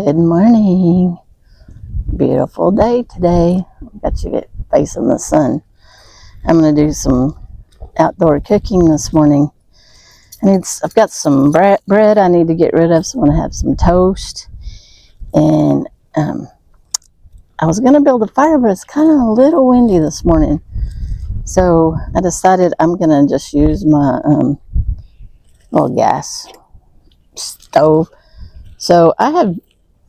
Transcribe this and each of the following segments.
Good morning. Beautiful day today. Got you facing the sun. I'm going to do some outdoor cooking this morning. I've got some bread I need to get rid of, so I'm going to have some toast. And I was going to build a fire, but it's kind of a little windy this morning. So I decided I'm going to just use my little gas stove. So I have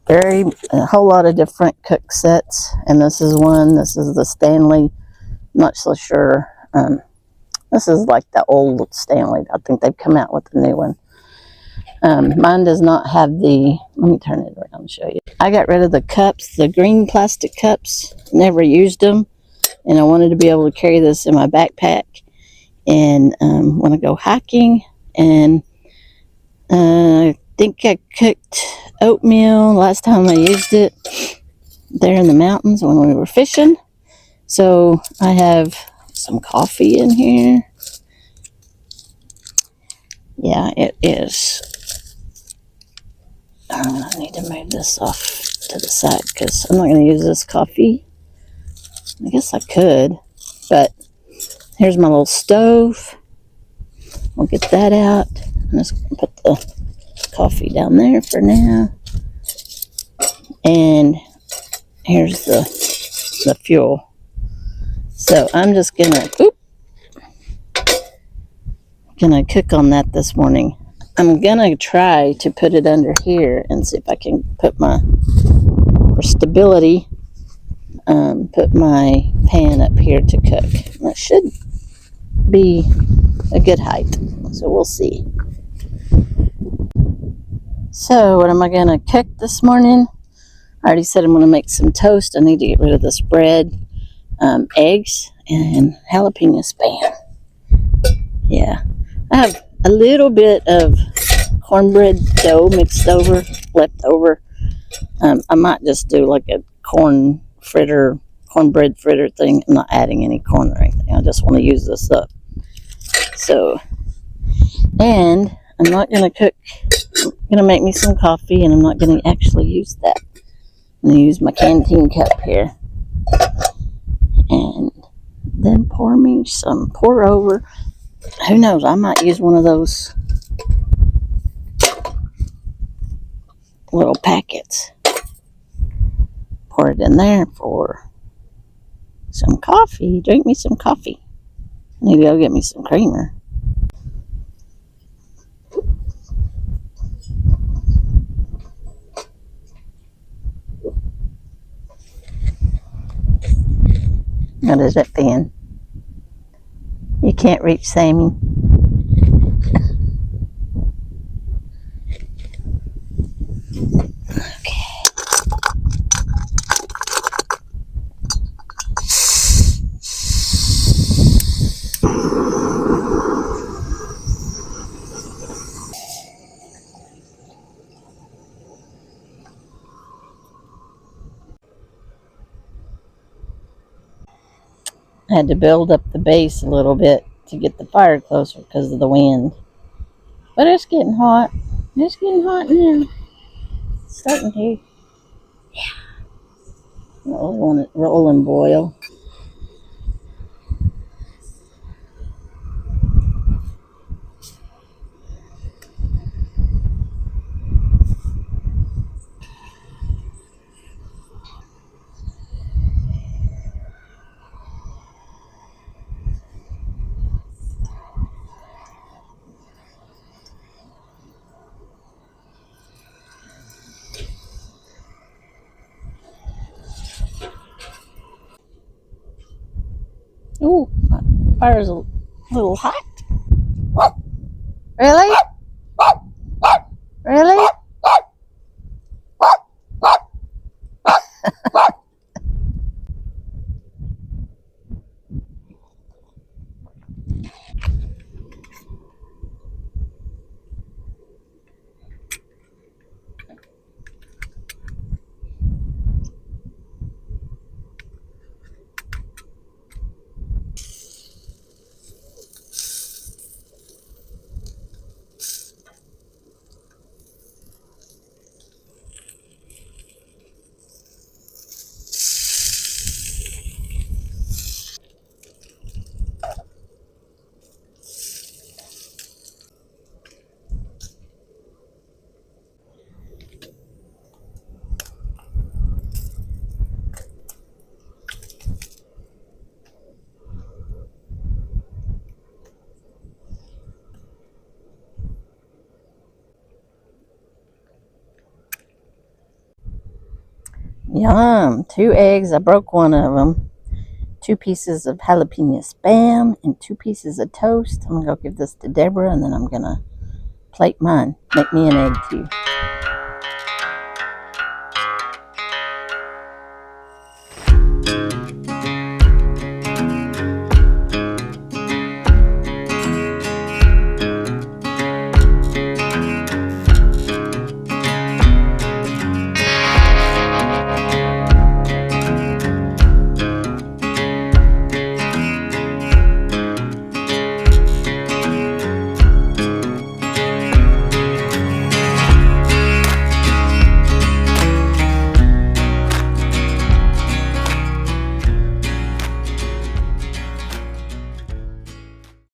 a whole lot of different cook sets, and this is one. This is the Stanley. Not so sure. This is like the old Stanley. I think they've come out with a new one. Mine does not have the. Let me turn it around and show you. I got rid of the cups, the green plastic cups. Never used them, and I wanted to be able to carry this in my backpack and want to go hiking. And I think I cooked oatmeal last time I used it there in the mountains when we were fishing. So I have some coffee in here. Yeah, it is. I need to move this off to the side because I'm not going to use this coffee. I guess I could, but here's my little stove. I'll get that out. I'm just going to put the coffee down there for now. And here's the fuel. So I'm just gonna cook on that this morning. I'm gonna try to put it under here and see if I can put for stability, put my pan up here to cook. That should be a good height. So we'll see. So what am I gonna cook this morning? I already said I'm gonna make some toast. I need to get rid of this bread, eggs, and jalapeno spam. Yeah, I have a little bit of cornbread dough left over. I might just do like a cornbread fritter thing. I'm not adding any corn or anything. I just want to use this up. So, and I'm not going to cook. I'm going to make me some coffee, and I'm not going to actually use that. I'm going to use my canteen cup here. And then pour over. Who knows? I might use one of those little packets. Pour it in there for some coffee. Drink me some coffee. I need to go get me some creamer. What is that fan? You can't reach Sammy. Okay. I had to build up the base a little bit to get the fire closer because of the wind. But it's getting hot. It's getting hot now. It's starting to. Yeah. I really want it roll and boil. Ooh, my fire's a little hot. Really? Really? Yum. 2 eggs. I broke one of them. 2 pieces of jalapeno Spam and 2 pieces of toast. I'm going to go give this to Deborah, and then I'm going to plate mine. Make me an egg too.